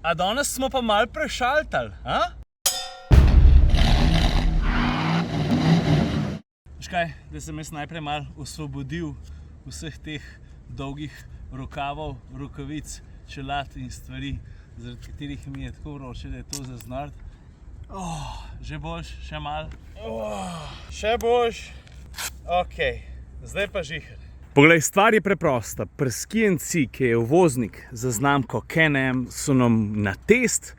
A danes smo pa malo prešaltali, a? Veš kaj, da sem jaz najprej malo osvobodil vseh teh dolgih rokavov, rokavic, čelad in stvari, zaradi katerih mi je tako vroče, da je to za znort. Že boljš, še malo. Še boljš. Ok, zdaj pa žihar. Poglej, stvar je preprosta. Pri Ski&C, ki je uvoznik za znamko Can-Am, so nam na test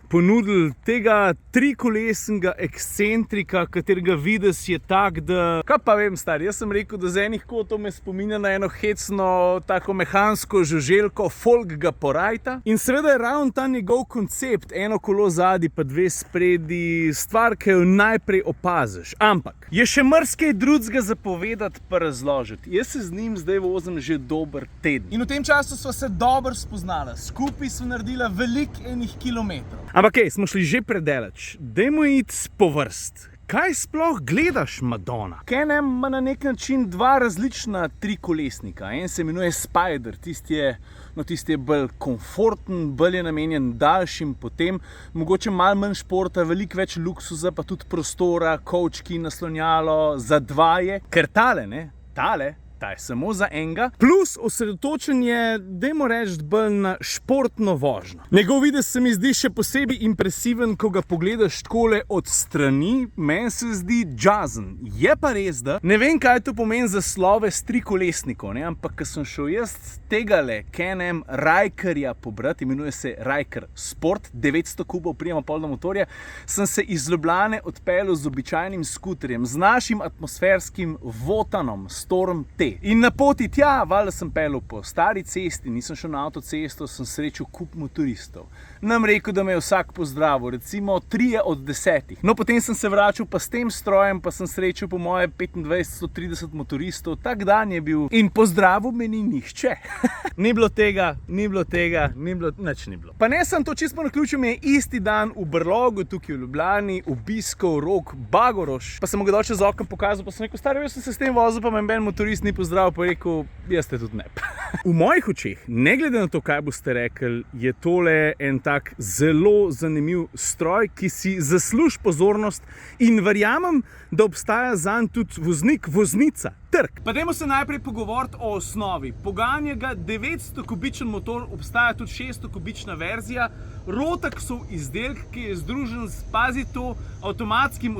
ponudili tega trikolesnega ekscentrika, katerega videz je tak, da... Kaj pa vem, stari, jaz sem rekel, da z enih kotov me spominja na eno hecno, tako mehansko žuželko, folk ga porajta. In seveda je ravno ta njegov koncept, eno kolo zadaj pa dve spredi, stvar, ki jo najprej opaziš. Ampak je še marsikaj drugega za povedati pa razložiti. Jaz se z njim zdaj vozim že dober teden. In v tem času sva se dobro spoznala. Skupaj sva naredila veliko enih kilometrov. Ampak smo šli že predaleč. Dajmo iti po vrst. Kaj sploh gledaš, Madonna? Can-Am ima na nek način dva različna trikolesnika. En se imenuje Spider, tisti je bolj komforten, bolj je namenjen daljšim potem, mogoče malo manj športa, veliko več luksuza, pa tudi prostora, kovčki, naslonjalo, za dva je. Ker ta je samo za enega, plus osredotočenje, dajmo reči, bolj na športno vožnjo. Njegov videz se mi zdi še posebej impresiven, ko ga pogledaš takole od strani, meni se zdi jazzen. Je pa res, da ne vem, kaj to pomeni za slove s trikolesnikov, ampak ko sem šel jaz tegale Can-Am Rykerja pobrati, imenuje se Ryker Sport, 900 kubov prijema polna motorja, sem se iz Ljubljane odpeljal z običajnim skuterjem, z našim atmosferskim Wotanom Storm T. In na poti tja, valjda sem peljal po stari cesti, nisem šel na avtocesto, sem srečal kup motoristov. Nam rekel, da me je vsak pozdravil, recimo 3 od 10. No, potem sem se vračal pa s tem strojem, pa sem srečal po moje 25-130 motoristov, tak dan je bil in pozdravil me ni nihče. Ni bilo tega, nič ni bilo. Pa ne sem to čisto naključil, mi je isti dan v Brlogu, tukaj v Ljubljani, obiskal Rok Bagoroš, pa sem mu ga dol čez okno pokazal, pa sem rekel, stari, jaz sem se s tem vozil, pa me ben motorist ni pozdravil, pa rekel, jaz te tudi ne. V mojih očeh, ne glede na to, kaj boste rekli, je tole en tak zelo zanimiv stroj, ki si zasluži pozornost in verjamem, da obstaja zanj tudi voznik, voznica, trg. Pa dajmo se najprej pogovoriti o osnovi. Poganja ga 900-kubičen motor, obstaja tudi 600-kubična verzija. Rotaxov izdelek, ki je združen s, pazi to, avtomatskim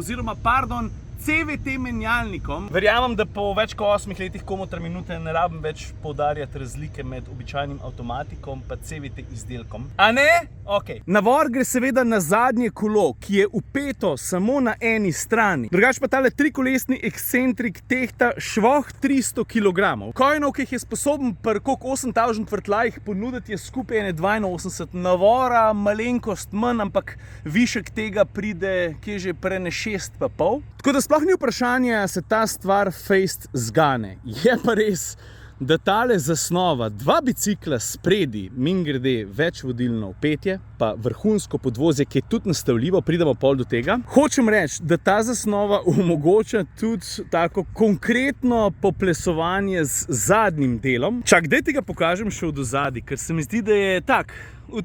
CVT menjalnikom. Verjamem, da po več kot 8 letih komuter minute ne rabim več poudarjati razlike med običajnim avtomatikom pa CVT izdelkom. A ne? Ok. Navor gre seveda na zadnje kolo, ki je upeto samo na eni strani. Drugače pa tale trikolesni ekscentrik tehta švoh 300 kg. Coinov, ki jih je sposoben pri koliko 8000 vrtljajih ponuditi, je skupaj 82. Navora malenkost manj, ampak višek tega pride, kje že prene 6,5. Tako da sploh ni vprašanje, da se ta stvar fejst zgane. Je pa res, da tale zasnova, dva bicikla spredi, mimogrede večvodilno vpetje, pa vrhunsko podvozje, ki je tudi nastavljivo, pridemo pol do tega. Hočem reči, da ta zasnova omogoča tudi tako konkretno poplesovanje z zadnjim delom. Čak, daj ti ga pokažem še od ozadaj, ker se mi zdi, da je tak,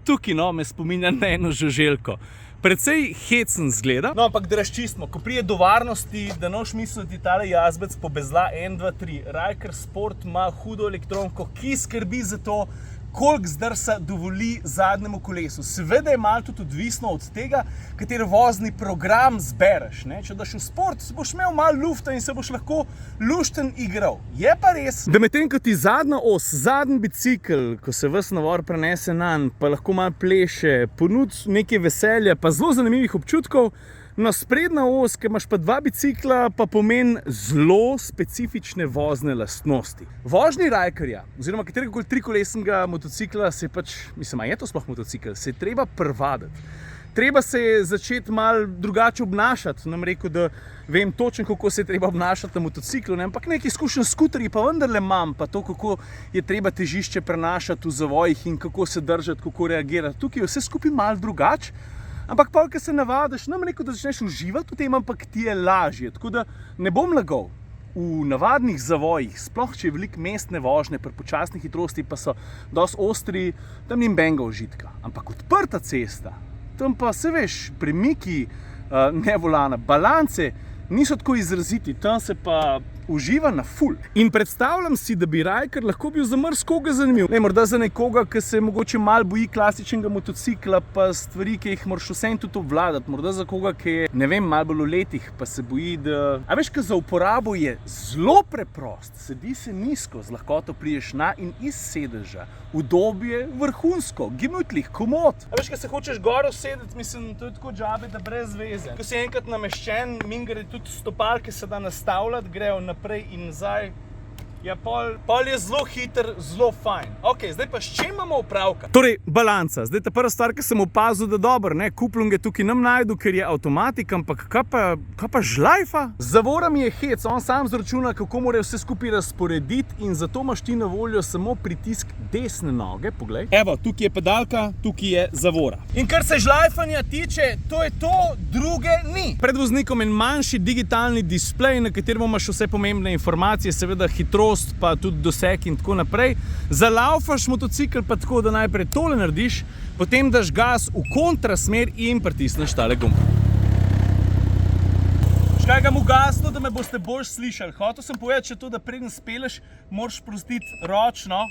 tukaj me spominja na eno žuželko. Precej hecen zgleda. No, ampak da razčistimo, ko prije do varnosti, da noš misliti tale jazbec pobezla 1, 2, 3. Ryker Sport ima hudo elektronko, ki skrbi za to, koliko zdrsa dovoli zadnjemu kolesu. Seveda je malo tudi odvisno od tega, kateri vozni program zbereš. Če daš v sport, boš imel malo lufta in se boš lahko lušten igral. Je pa res, da medtem ko ti zadnja os, zadnji bicikl, ko se ves navor prenese nanj, pa lahko malo pleše, ponudi nekaj veselja, pa zelo zanimivih občutkov, no, sprednja os, ki imaš pa dva bicikla, pa pomeni zelo specifične vozne lastnosti. Vožnji Rykerja, oziroma kateregakoli trikolesnega motocikla, se pač, mislim, a je to sploh motocikl, se je treba privaditi. Treba se je začeti malo drugače obnašati. Nam rekel, da vem točno, kako se je treba obnašati na motociklu, ampak nekaj izkušenj s skuterji pa vendarle imam, pa to, kako je treba težišče prenašati v zavojih in kako se držati, kako reagirati. Tukaj je vse skupaj malo drugače. Ampak pa, ko se navadiš, nam rekel, da začneš uživati v tem, ampak ti je lažje. Tako da ne bom lagal. v navadnih zavojih, sploh če je veliko mestne vožnje pri počasni hitrosti, pa so dosti ostri, tam ni nobenega užitka. Ampak odprta cesta, tam pa se veš, premiki ne volana, balance niso tako izraziti, tam se pa uživa na ful. In predstavljam si, da bi Ryker lahko bil za marsikoga zanimiv. Morda za nekoga, ki se mogoče malo boji klasičnega motocikla, pa stvari, ki jih moraš vsem tudi obvladati. Morda za koga, ki je, ne vem, malo bolj v letih, pa se boji, da... A veš, ka za uporabo je zelo preprost. Sedi se nizko, z lahkoto priješ na in iz sedeža. Udobje vrhunsko, gemütlich, komod. A veš, ka se hočeš gor usedeti, mislim, to je tako džabe, da brez veze. Ko si enkrat nameščen, mingre tudi stopalke se da nastavljati, grejo naprej in nazaj. Ja, pol je zelo hiter, zelo fajn. Ok, zdaj pa s čim imamo opravka? Torej, balanca. Zdaj ta prva stvar, ki sem opazil, da dobro, ne, kuplunge tukaj nam najdu, ker je avtomatik, ampak kaj pa žlajfa? Zavora mi je hec, on sam zračuna, kako mora vse skupaj razporediti in zato imaš ti na voljo samo pritisk desne noge, poglej. Evo, tukaj je pedalka, tukaj je zavora. In kar se žlajfanja tiče, to je to, druge ni. Pred voznikom en manjši digitalni displej, na katerem imaš vse pomembne informacije, seveda hitrost, pa tudi doseg in tako naprej. Zalaufaš motocikl pa tako, da najprej tole narediš, potem daš gas v kontrasmer in pritisneš tale gumb. Škaj ga mu gasno, da me boste bolj slišali. Hotel sem povedati, če to, da preden speleš, moraš sprostiti ročno.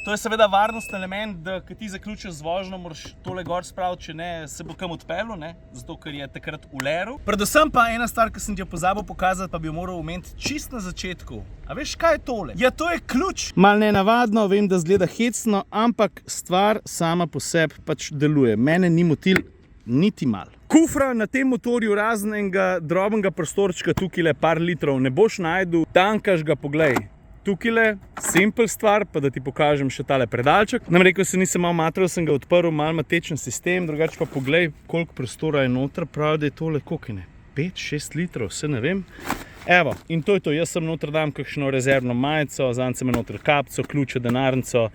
To je seveda varnostni element, da ko ti zaključiš z vožnjo, moraš tole gor spraviti, če ne, se bo kam odpeljal, ne? Zato, ker je takrat uleru. Predvsem pa ena stvar, ki sem ti jo pozabil pokazati, pa bi jo moral omeniti čist na začetku. A veš, kaj je tole? Ja, to je ključ. Mal nenavadno, vem, da zgleda hecno, ampak stvar sama po sebi pač deluje. Mene ni motil niti mal. Kufra na tem motorju razen enega drobnega prostorčka, tukajle par litrov, ne boš najdu, tankaš ga, poglej. Tukajle, simpel stvar, pa da ti pokažem še tale predalček. Nam rekel se nisem malo matril, sem ga odprl, malo matečen sistem, drugače pa poglej, koliko prostora je noter, pravi, da je tole koliko ne, 5-6 litrov, vse ne vem. Evo, in to je to, jaz sem noter dam kakšno rezervno majico, zanj sem noter kapco, ključe, denarnico,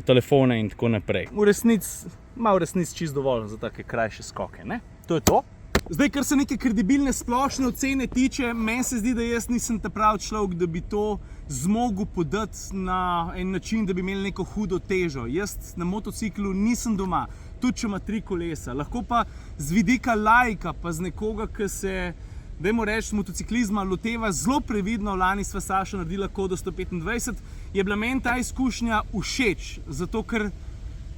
telefone in tako naprej. V resnici čist dovolj za take krajše skoke, ne? To je to. Zdaj, kar se neke kredibilne splošne ocene tiče, meni se zdi, da jaz nisem ta pravi človek, da bi to zmogel podati na en način, da bi imeli neko hudo težo. Jaz na motociklu nisem doma, tudi če ima 3 kolesa. Lahko pa z vidika laika, pa z nekoga, ki se, dajmo reči, motociklizma loteva zelo previdno, lani sva Saša naredila Kodo 125, je bila meni ta izkušnja všeč, zato ker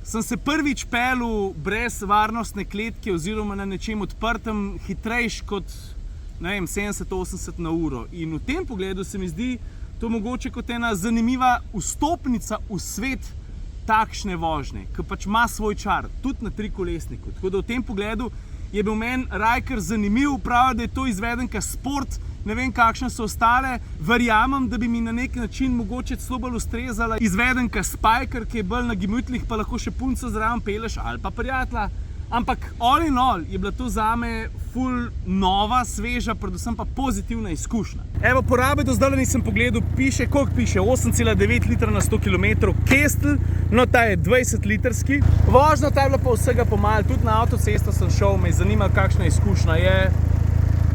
sem se prvič peljal brez varnostne kletke oziroma na nečem odprtem hitrejš kot, ne vem, 70-80 na uro. In v tem pogledu se mi zdi to mogoče kot ena zanimiva vstopnica v svet takšne vožnje, ki pač ima svoj čar, tudi na 3-kolesniku. Tako da v tem pogledu je bil meni Ryker zanimiv, pravi, da je to izvedenka sport, ne vem, kakšne so ostale. Verjamem, da bi mi na nek način mogoče celo bolj ustrezala izvedenka Spyker, ki je bolj na gemütlich, pa lahko še punco zraven peleš ali pa prijatelja. Ampak all in all je bila to zame ful nova, sveža, predvsem pa pozitivna izkušnja. Evo, porabe do zdaj nisem pogledal, piše, koliko piše, 8,9 litra na 100 km, Kestel, no ta je 20 litrski. Vožnja ta je bila pa vsega pomal, tudi na avtocesto sem šel, me je zanimalo, kakšna izkušnja je.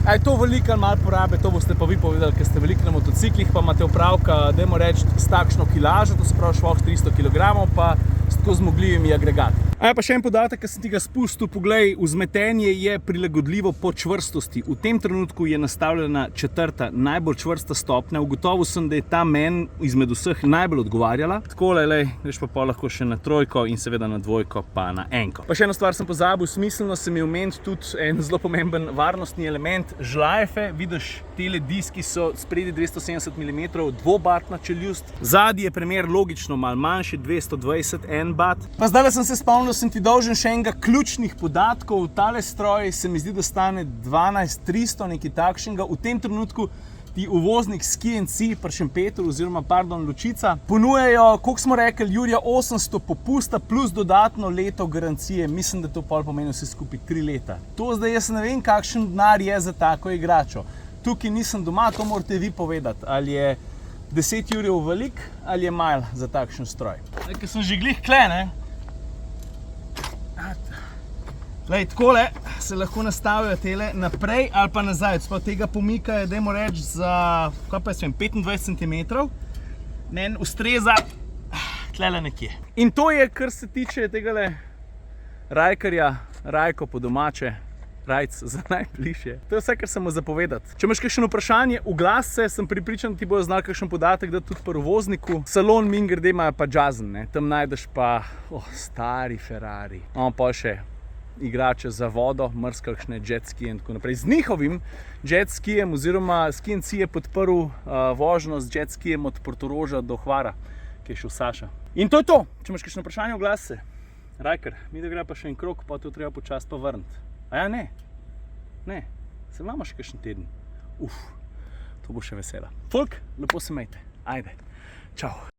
A je to veliko ali malo porabe, to boste pa vi povedali, ker ste veliko na motociklih, pa imate opravka, dajmo reči, s takšno kilažo, to se pravi švoh 300 kg, pa s tako zmogljivimi agregati. A je pa še en podatek, ki sem ti ga spustil, poglej, vzmetenje je prilagodljivo po čvrstosti. V tem trenutku je nastavljena 4. najbolj čvrsta stopnja. Ugotovil sem, da je ta meni izmed vseh najbolj odgovarjala. Takole, lej, veš pa lahko še na 3 in seveda na 2 pa na 1. Pa še eno stvar sem pozabil, smiselno se mi je omeniti tudi en zelo pomemben varnostni element, žlajfe. Vidiš, tele diski so spredi 270 mm, dvobatna čeljust. Zadnji je primer logično malo manjši, 220 bat. Pa zdaj sem se spomnil, sem ti dolžen še enega ključnih podatkov. Tale stroj se mi zdi, da stane 12 300, nekaj takšnega. V tem trenutku ti uvoznik Ski&C pri Šempetru oziroma, Lučica, ponujajo, koliko smo rekli, Jurija, 800 popusta plus dodatno leto garancije. Mislim, da to pol pomeni vse skupaj 3 leta. To zdaj jaz ne vem, kakšen denar je za tako igračo. Tukaj nisem doma, to morate vi povedati, ali je 10 jurjev velik ali je malo za takšen stroj. Ker sem že glih kle, ne? Lej, takole se lahko nastavijo tele naprej ali pa nazaj. Sploh tega pomika je, dajmo reči, za 25 cm. Meni ustreza tlele nekje. In to je, kar se tiče tegale Rajkarja, Rajko po domače, Rajc za najbližje. To je vse, kar sem mu zapovedati. Če imaš kakšno vprašanje, oglas se, sem pripričan, da ti bojo znali kakšen podatek, da tudi pri uvozniku. Salon mingerde imajo pa Jazzen, ne? Tam najdeš pa stari Ferrari. Pa še igrače za vodo, mrzkakšne jetskije in tako naprej. Z njihovim jetskijem oziroma SkiNC je podprl vožnjo z jetskijem od Portoroža do Hvara, ki je šel Saša. In to je to. Če imaš kakšno vprašanje, oglas se. Rajkar, mi da gre pa še en krog, pa to treba počasi pa vrniti. A ja, ne. Ne. Se imamo še kakšen teden. To bo še vesela. Folk, lepo se imejte. Ajde. Čau.